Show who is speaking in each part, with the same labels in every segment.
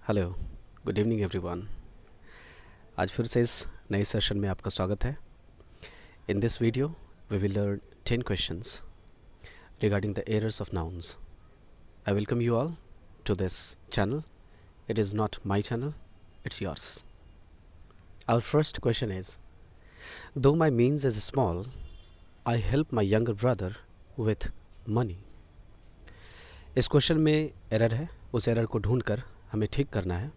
Speaker 1: Hello, good evening everyone. आज फिर से इस नए सेशन में आपका स्वागत है। In this video we will learn 10 questions regarding the errors of nouns. I welcome you all to this channel. It is not my channel, it's yours. Our first question is, though my means is small, I help my younger brother with money. इस question में error है, उस error को ढूंढकर हमें ठीक करना है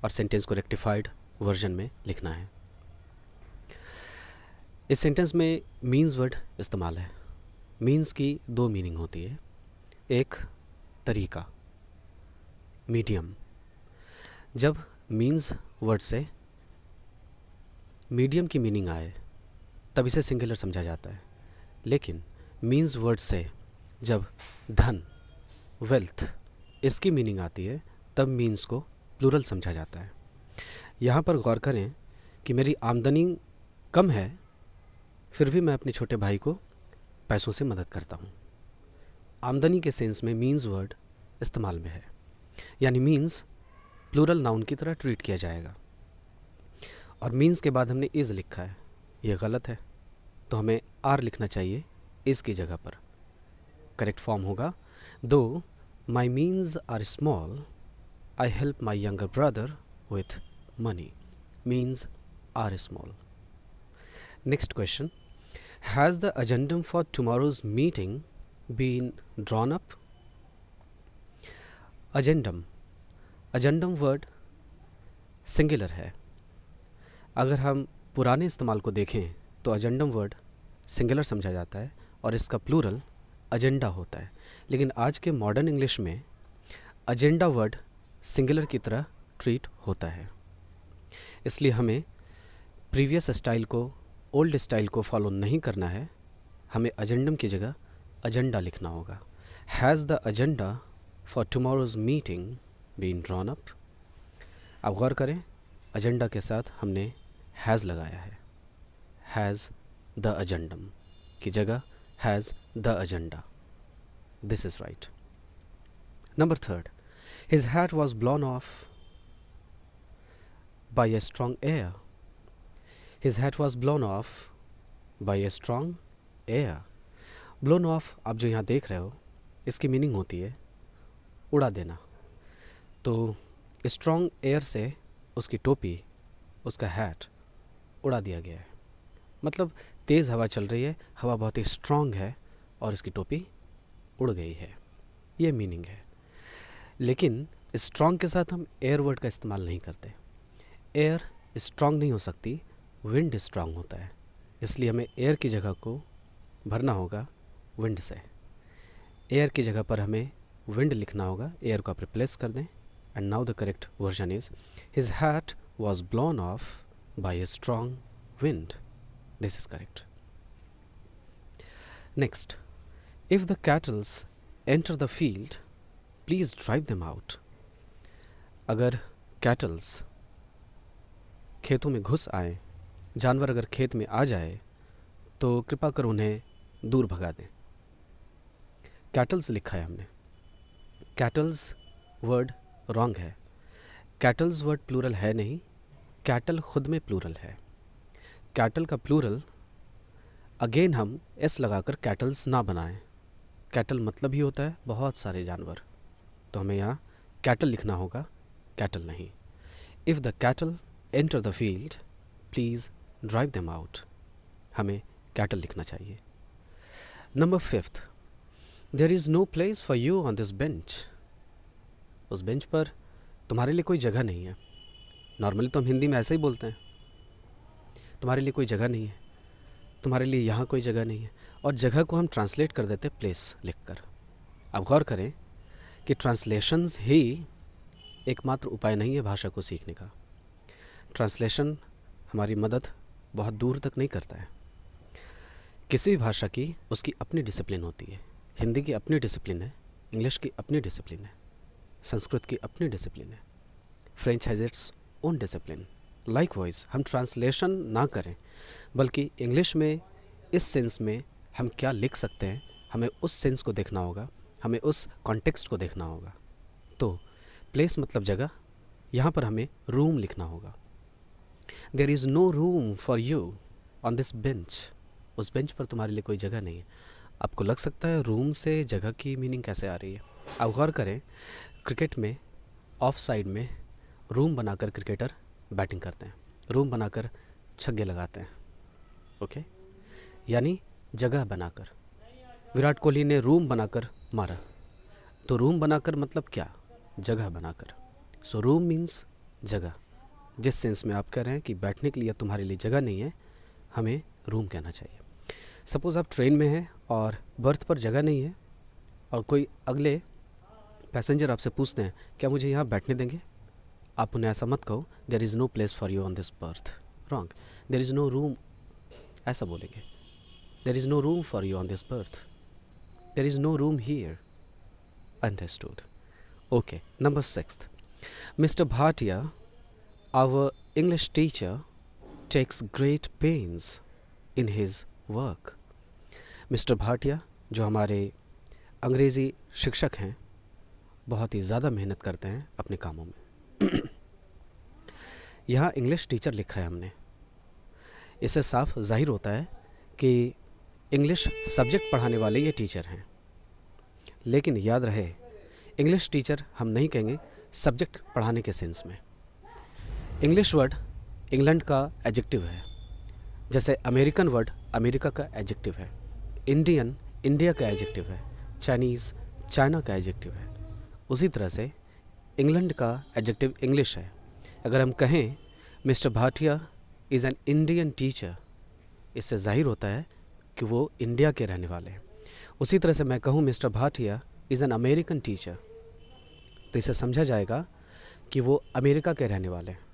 Speaker 1: और सेंटेंस को रेक्टिफाइड वर्जन में लिखना है। इस सेंटेंस में मीन्स वर्ड इस्तेमाल है। मीन्स की दो मीनिंग होती है, एक तरीका, मीडियम। जब मीन्स वर्ड से मीडियम की मीनिंग आए तब इसे सिंगुलर समझा जाता है, लेकिन मीन्स वर्ड से जब धन, वेल्थ इसकी मीनिंग आती है तब मीन्स को प्लूरल समझा जाता है। यहाँ पर गौर करें कि मेरी आमदनी कम है, फिर भी मैं अपने छोटे भाई को पैसों से मदद करता हूँ। आमदनी के सेंस में मीन्स वर्ड इस्तेमाल में है, यानी मीन्स प्लूरल नाउन की तरह ट्रीट किया जाएगा। और मीन्स के बाद हमने इज़ लिखा है, ये गलत है, तो हमें आर लिखना चाहिए इज़ की जगह पर। करेक्ट फॉर्म होगा, though my means are small I help my younger brother with money. Means are small. Next question. Has the agenda for tomorrow's meeting been drawn up? Agendum. Agendum word singular है। अगर हम पुराने इस्तेमाल को देखें तो अजेंडम word singular समझा जाता है और इसका प्लूरल एजेंडा होता है, लेकिन आज के मॉडर्न इंग्लिश में एजेंडा वर्ड सिंगुलर की तरह ट्रीट होता है। इसलिए हमें प्रीवियस स्टाइल को, ओल्ड स्टाइल को फॉलो नहीं करना है, हमें एजेंडम की जगह एजेंडा लिखना होगा। Has the agenda for tomorrow's meeting been drawn up. अब गौर करें, एजेंडा के साथ हमने हैज़ लगाया है। हैज़ द एजेंडम की जगह has the agenda. This is right. Number third, his hat was blown of by a strong air. His hat was blown off by a strong air. Blown off आप जो यहाँ देख रहे हो, इसकी meaning होती है उड़ा देना। तो स्ट्रॉन्ग एयर से उसकी टोपी, उसका हैट उड़ा दिया गया है। मतलब तेज़ हवा चल रही है, हवा बहुत ही स्ट्रॉन्ग है और इसकी टोपी उड़ गई है, ये मीनिंग है। लेकिन स्ट्रॉन्ग के साथ हम एयर वर्ड का इस्तेमाल नहीं करते। एयर स्ट्रॉन्ग नहीं हो सकती, विंड स्ट्रॉन्ग होता है, इसलिए हमें एयर की जगह को भरना होगा विंड से। एयर की जगह पर हमें विंड लिखना होगा, एयर को आप रिप्लेस कर दें। And now the correct version is his hat was blown off by a strong wind. This is correct. Next, if the cattles enter the field please drive them out. अगर cattles खेतों में घुस आए, जानवर अगर खेत में आ जाए तो कृपा कर उन्हें दूर भगा दें। कैटल्स लिखा है हमने, कैटल्स वर्ड रॉन्ग है। कैटल्स वर्ड प्लूरल है नहीं, कैटल खुद में प्लूरल है। कैटल का प्लूरल अगेन हम एस लगाकर कैटल्स ना बनाएं। कैटल मतलब ही होता है बहुत सारे जानवर, तो हमें यहाँ कैटल लिखना होगा, कैटल नहीं। If the cattle enter the field please drive them out, हमें कैटल लिखना चाहिए। Number fifth, there is no place for you on this bench. उस बेंच पर तुम्हारे लिए कोई जगह नहीं है। नॉर्मली तो हम हिंदी में ऐसे ही बोलते हैं, तुम्हारे लिए कोई जगह नहीं है, तुम्हारे लिए यहाँ कोई जगह नहीं है, और जगह को हम ट्रांसलेट कर देते प्लेस लिखकर। अब गौर करें कि ट्रांसलेशंस ही एकमात्र उपाय नहीं है भाषा को सीखने का। ट्रांसलेशन हमारी मदद बहुत दूर तक नहीं करता है। किसी भी भाषा की उसकी अपनी डिसिप्लिन होती है। हिंदी की अपनी डिसिप्लिन है, इंग्लिश की अपनी डिसिप्लिन है, संस्कृत की अपनी डिसिप्लिन है, French has its own discipline. Likewise हम ट्रांसलेशन ना करें, बल्कि इंग्लिश में इस सेंस में हम क्या लिख सकते हैं, हमें उस सेंस को देखना होगा, हमें उस कॉन्टेक्स्ट को देखना होगा। तो प्लेस मतलब जगह, यहाँ पर हमें रूम लिखना होगा। There is no room for you on this bench. उस बेंच पर तुम्हारे लिए कोई जगह नहीं है। आपको लग सकता है रूम से जगह की मीनिंग कैसे आ रही है। आप गौर करें, क्रिकेट में ऑफ साइड में रूम बनाकर क्रिकेटर बैटिंग करते हैं, रूम बनाकर छक्के लगाते हैं। ओके, यानी जगह बनाकर। विराट कोहली ने रूम बनाकर मारा, तो रूम बनाकर मतलब क्या? जगह बनाकर। सो रूम मीन्स जगह। जिस सेंस में आप कह रहे हैं कि बैठने के लिए तुम्हारे लिए जगह नहीं है, हमें रूम कहना चाहिए। सपोज़ आप ट्रेन में हैं और बर्थ पर जगह नहीं है और कोई अगले पैसेंजर आपसे पूछते हैं क्या मुझे यहाँ बैठने देंगे, आप उन्हें ऐसा मत कहो there is no place for you on this berth. Wrong. There is no room ऐसा बोलेंगे, there is no room for you on this berth, there is no room here. Understood. Okay, number 6, mister Bhatia, our English teacher, takes great pains in his work. Mister Bhatia जो हमारे अंग्रेज़ी शिक्षक हैं, बहुत ही ज़्यादा मेहनत करते हैं अपने कामों में। यहाँ इंग्लिश टीचर लिखा है हमने, इससे साफ जाहिर होता है कि इंग्लिश सब्जेक्ट पढ़ाने वाले ये टीचर हैं। लेकिन याद रहे, इंग्लिश टीचर हम नहीं कहेंगे सब्जेक्ट पढ़ाने के सेंस में। इंग्लिश वर्ड इंग्लैंड का एडजेक्टिव है, जैसे अमेरिकन वर्ड अमेरिका का एडजेक्टिव है, इंडियन इंडिया का एडजेक्टिव है, चाइनीज़ चाइना का एडजेक्टिव है। उसी तरह से इंग्लैंड का एडजेक्टिव इंग्लिश है। अगर हम कहें mister Bhatia is an Indian teacher, इससे जाहिर होता है कि वो इंडिया के रहने वाले हैं। उसी तरह से मैं कहूँ mister Bhatia is an American teacher, तो इसे समझा जाएगा कि वो अमेरिका के रहने वाले हैं।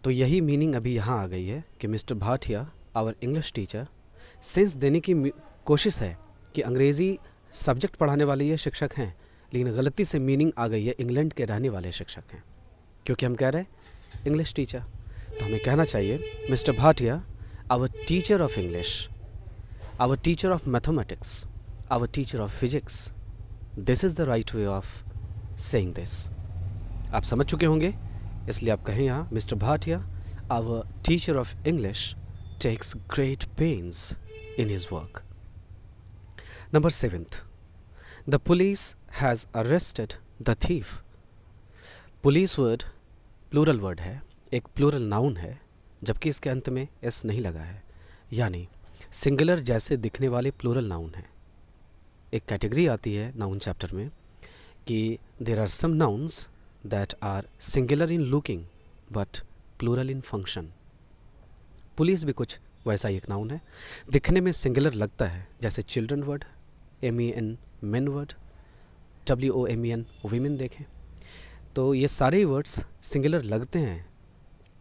Speaker 1: तो यही मीनिंग अभी यहाँ आ गई है कि mister Bhatia our English teacher. Sense देने की कोशिश है कि अंग्रेज़ी सब्जेक्ट पढ़ाने वाले ये शिक्षक हैं, लेकिन गलती से मीनिंग आ गई है इंग्लैंड के रहने वाले शिक्षक हैं, क्योंकि हम कह रहे हैं इंग्लिश टीचर। तो हमें कहना चाहिए mister Bhatia our teacher of English, our teacher of mathematics, our teacher of physics. This is the right way of saying this. आप समझ चुके होंगे, इसलिए आप कहें यहाँ mister Bhatia our teacher of English takes great pains in his work. Number 7, the police has arrested the thief. Police word plural word है, एक प्लूरल नाउन है, जबकि इसके अंत में एस नहीं लगा है, यानी सिंगुलर जैसे दिखने वाले प्लूरल नाउन है। एक कैटेगरी आती है नाउन चैप्टर में कि there are some nouns that are singular in looking but plural in function. Police भी कुछ वैसा ही एक नाउन है, दिखने में सिंगुलर लगता है, जैसे children word, MEN main word, WOMEN women देखें। तो ये सारे वर्ड्स सिंगुलर लगते हैं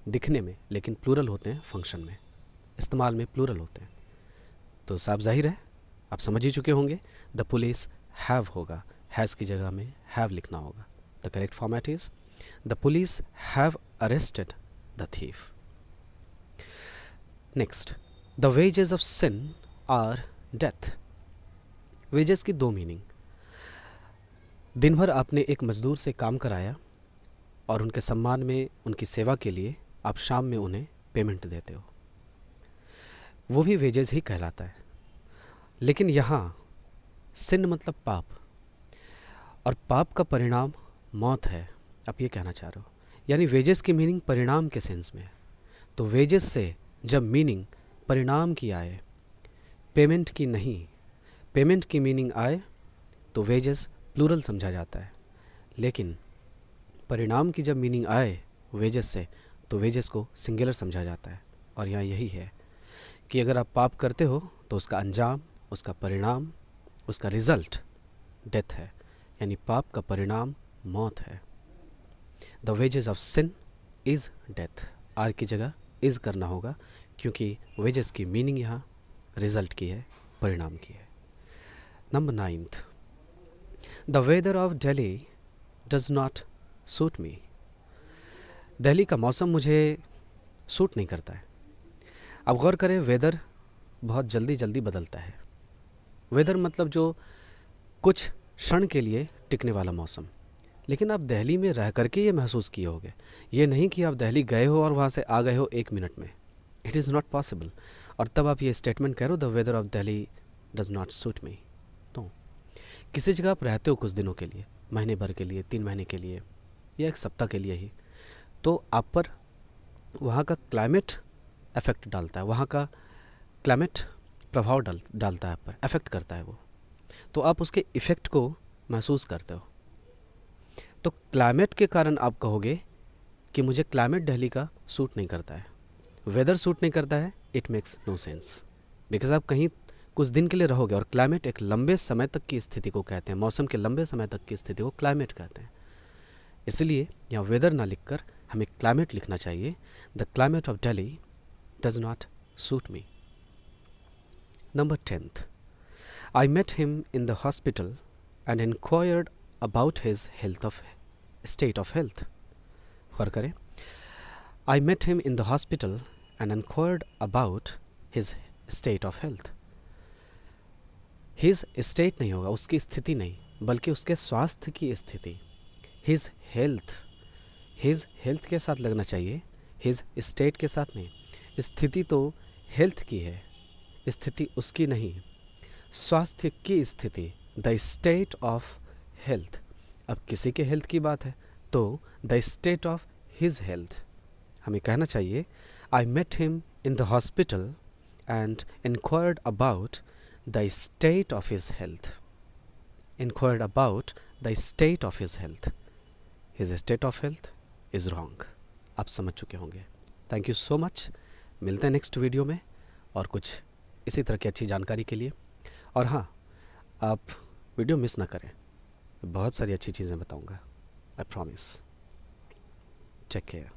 Speaker 1: दिखने में, लेकिन प्लूरल होते हैं फंक्शन में, इस्तेमाल में प्लूरल होते हैं। तो साफ जाहिर है, आप समझ ही चुके होंगे, द पुलिस हैव होगा, हैज़ की जगह में हैव लिखना होगा। The correct format is the police have arrested the thief. Next, the wages of sin are death. Wages की दो मीनिंग। दिन भर आपने एक मज़दूर से काम कराया और उनके सम्मान में, उनकी सेवा के लिए आप शाम में उन्हें पेमेंट देते हो, वो भी वेजेस ही कहलाता है। लेकिन यहाँ सिन मतलब पाप, और पाप का परिणाम मौत है, आप ये कहना चाह रहे हो। यानी वेजेस की मीनिंग परिणाम के सेंस में है। तो वेजेस से जब मीनिंग परिणाम की आए, पेमेंट की नहीं, पेमेंट की मीनिंग आए तो वेजेस प्लूरल समझा जाता है। लेकिन परिणाम की जब मीनिंग आए वेजेस से, तो वेजेस को सिंगुलर समझा जाता है। और यहाँ यही है कि अगर आप पाप करते हो तो उसका अंजाम, उसका परिणाम, उसका रिज़ल्ट डेथ है, यानी पाप का परिणाम मौत है। The wages of sin is death. Are की जगह इज़ करना होगा, क्योंकि वेजेस की मीनिंग यहाँ रिज़ल्ट की है, परिणाम की है। Number 9, the weather of Delhi does not suit me. Delhi का मौसम मुझे सूट नहीं करता है। अब गौर करें, वेदर बहुत जल्दी जल्दी बदलता है। वेदर मतलब जो कुछ क्षण के लिए टिकने वाला मौसम। लेकिन आप दिल्ली में रह करके ये महसूस किए होगे, ये नहीं कि आप दिल्ली गए हो और वहाँ से आ गए हो 1 मिनट में। It is not possible. और तब आप ये स्टेटमेंट कह रहे हो the weather of Delhi does not suit me. तो किसी जगह आप रहते हो कुछ दिनों के लिए, महीने भर के लिए, 3 महीने के लिए, या 1 सप्ताह के लिए ही, तो आप पर वहाँ का क्लाइमेट अफेक्ट डालता है, वहाँ का क्लाइमेट प्रभाव डालता है आप पर, अफेक्ट करता है वो, तो आप उसके इफ़ेक्ट को महसूस करते हो। तो क्लाइमेट के कारण आप कहोगे कि मुझे क्लाइमेट दिल्ली का सूट नहीं करता है, वेदर सूट नहीं करता है, it makes no sense. Because आप कहीं कुछ दिन के लिए रहोगे, और क्लाइमेट एक लंबे समय तक की स्थिति को कहते हैं, मौसम के लंबे समय तक की स्थिति को क्लाइमेट कहते हैं। इसलिए यहाँ वेदर ना लिखकर हमें क्लाइमेट लिखना चाहिए। The climate of Delhi does not suit me. Number 10th, I met him in the hospital and inquired about his state of health. गौर करें, I met him in the hospital and inquired about his state of health. His state नहीं होगा, उसकी स्थिति नहीं, बल्कि उसके स्वास्थ्य की स्थिति। His health के साथ लगना चाहिए, his state के साथ नहीं। स्थिति तो हेल्थ की है, स्थिति उसकी नहीं, स्वास्थ्य की स्थिति, द स्टेट ऑफ हेल्थ। अब किसी के हेल्थ की बात है तो the state of his health हमें कहना चाहिए I met him in the hospital and inquired about the state of his health. Inquired about the state of his health. His state of health is wrong. आप समझ चुके होंगे। Thank you so much. मिलते हैं next video में और कुछ इसी तरह की अच्छी जानकारी के लिए। और हाँ, आप वीडियो मिस ना करें, बहुत सारी अच्छी चीज़ें बताऊंगा। I promise. Take care.